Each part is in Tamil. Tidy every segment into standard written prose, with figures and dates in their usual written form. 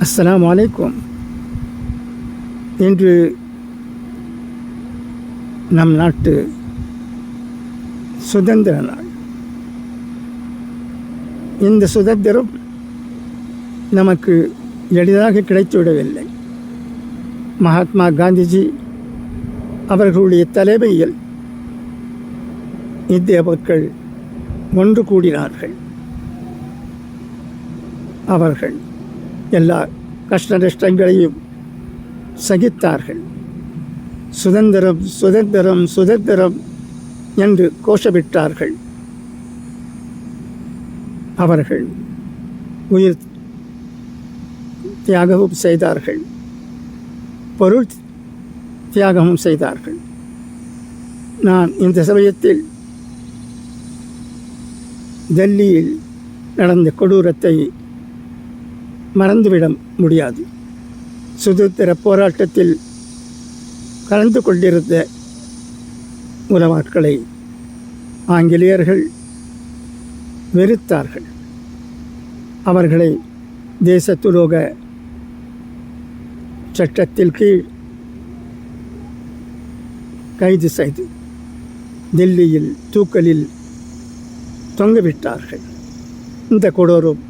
அஸ்ஸலாமு அலைக்கும். இன்று நம் நாட்டு சுதந்திர நாள். இந்த சுதந்திரம் நமக்கு எளிதாக கிடைத்துவிடவில்லை. மகாத்மா காந்திஜி அவர்களுடைய தலைமையில் இந்திய மக்கள் ஒன்று கூடினார்கள். அவர்கள் எல்லா கஷ்ட நஷ்டங்களையும் சகித்தார்கள். சுதந்திரம் சுதந்திரம் சுதந்திரம் என்று கோஷமிட்டார்கள். அவர்கள் உயிர் தியாகமும் செய்தார்கள், பொருள் தியாகமும் செய்தார்கள். நான் இந்த சமயத்தில் டெல்லியில் நடந்த கொடூரத்தை மறந்துவிட முடியாது. சுதந்திர போராட்டத்தில் கலந்து கொண்டிருந்த உலமாக்களை ஆங்கிலேயர்கள் வெறுத்தார்கள். அவர்களை தேச துரோக சட்டத்தில் கீழ் கைது செய்து டெல்லியில் தூக்கலில் தொங்கவிட்டார்கள். இந்த கொடூரம்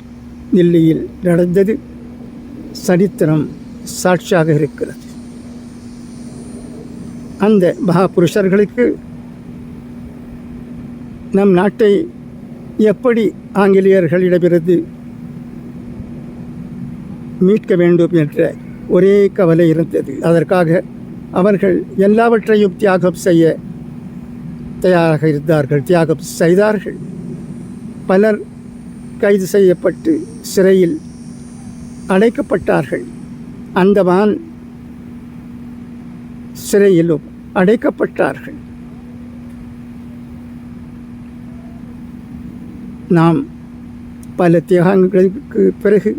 டெல்லியில் நடந்தது சரித்திரம் சாட்சியாக இருக்கிறது. அந்த மகாபுருஷர்களுக்கு நம் நாட்டை எப்படி ஆங்கிலேயர்களிடமிருந்து மீட்க வேண்டும் என்ற ஒரே கவலை இருந்தது. அதற்காக அவர்கள் எல்லாவற்றையும் தியாகம் செய்ய தயாராக இருந்தார்கள், தியாகம் செய்தார்கள். பலர் கைது செய்யப்பட்டு சிறையில் அடைக்கப்பட்டார்கள். அந்தமான் சிறையிலும் அடைக்கப்பட்டார்கள். நாம் பல தியாகங்களுக்கு பிறகு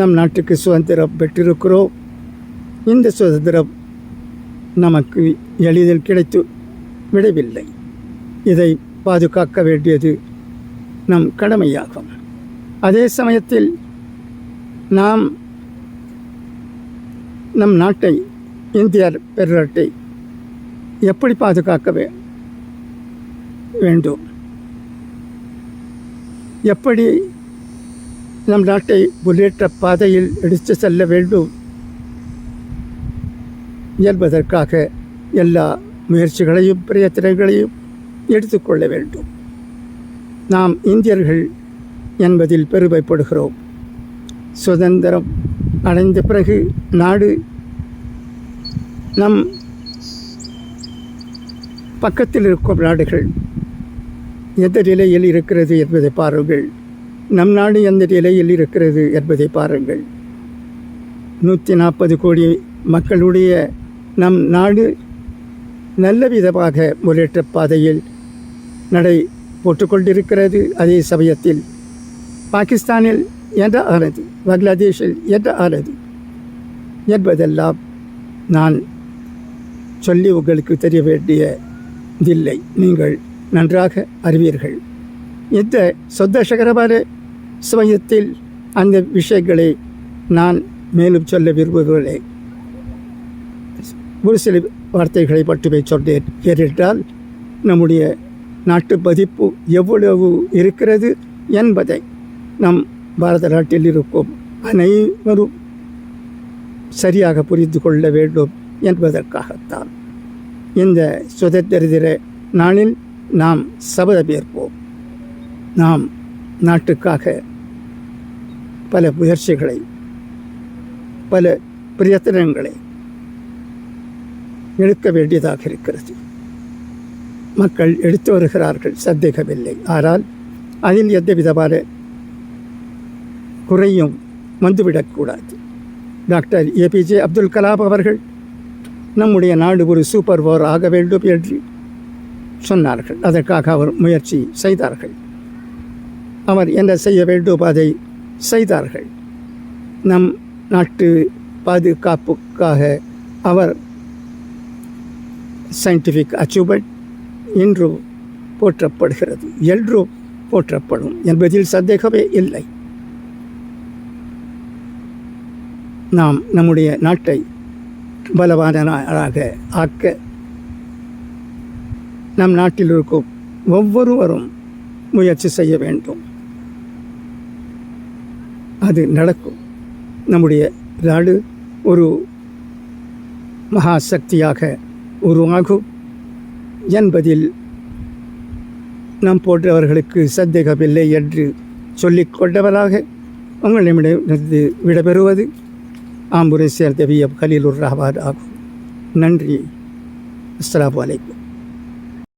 நம் நாட்டுக்கு சுதந்திரம் பெற்றிருக்கிறோம். இந்த சுதந்திரம் நமக்கு எளிதில் கிடைத்து விடவில்லை. இதை பாதுகாக்க வேண்டியது நம் கடமையாகும். அதே சமயத்தில் நாம் நம் நாட்டை, இந்திய பெருநாட்டை எப்படி பாதுகாக்க வேண்டும், எப்படி நம் நாட்டை முன்னேற்ற பாதையில் எடுத்து செல்ல வேண்டும் என்பதற்காக எல்லா முயற்சிகளையும் பிரயத்தனங்களையும் எடுத்துக்கொள்ள வேண்டும். நாம் இந்தியர்கள் என்பதில் பெருமைப்படுகிறோம். சுதந்திரம் அடைந்த பிறகு நாடு நம் பக்கத்தில் இருக்கும் நாடுகள் எந்த நிலையில் இருக்கிறது என்பதை பாருங்கள். நம் நாடு எந்த நிலையில் இருக்கிறது என்பதை பாருங்கள். 140 கோடி மக்களுடைய நம் நாடு நல்ல விதமாக முன்னேற்ற பாதையில் நடை போட்டுக்கொண்டிருக்கிறது. அதே சமயத்தில் பாகிஸ்தானில் என்ன ஆனது, பங்களாதேஷில் என்ன ஆனது என்பதெல்லாம் நான் சொல்லி உங்களுக்கு தெரிய வேண்டியதில்லை. நீங்கள் நன்றாக அறிவீர்கள். இந்த சந்தோஷகரமான சமயத்தில் அந்த விஷயங்களை நான் மேலும் சொல்ல விரும்புகிறேன். ஒரு சில வார்த்தைகளை மட்டுமே சொன்னேன். ஏனென்றால் நம்முடைய நாட்டு மதிப்பு எவ்வளவு இருக்கிறது என்பதை நம் பாரத நாட்டில் இருக்கும் அனைவரும் சரியாக புரிந்து கொள்ள வேண்டும் என்பதற்காகத்தான் இந்த சுதந்திர தின நாளில் நாம் சபதமேற்போம். நாம் நாட்டுக்காக பல முயற்சிகளை, பல பிரயத்தனங்களை எடுக்க வேண்டியதாக இருக்கிறது. மக்கள் எடுத்து வருகிறார்கள், சந்தேகமில்லை. ஆனால் அதில் எந்த விதமான குறையும் வந்துவிடக்கூடாது. டாக்டர் ஏபிஜே அப்துல் கலாம் அவர்கள் நம்முடைய நாடு ஒரு சூப்பர் பவர் ஆக வேண்டும் என்று சொன்னார்கள். அதற்காக அவர் முயற்சி செய்தார்கள். அவர் என்ன செய்ய வேண்டும் அதை செய்தார்கள். நம் நாட்டு பாதுகாப்புக்காக அவர் சயின்டிஃபிக் அச்சீவ்மெண்ட் இன்றும் போற்றப்படுகிறது, என்றும் போற்றப்படும் என்பதில் சந்தேகமே இல்லை. நாம் நம்முடைய நாட்டை பலவான நாடாக ஆக்க நம் நாட்டில் இருக்கும் ஒவ்வொருவரும் முயற்சி செய்ய வேண்டும். அது நடக்கும். நம்முடைய நாடு ஒரு மகா சக்தியாக உருவாகும் என்பதில் நம் போன்றவர்களுக்கு சந்தேகமில்லை என்று சொல்லிக் கொண்டவராக உங்களிடமிருந்து விடைபெறுவது ஆம்பூரை சேர்ந்த வி.எம். கலீலுர் ரஹ்மான் ஆகும். நன்றி. அஸ்ஸலாமு அலைக்கும்.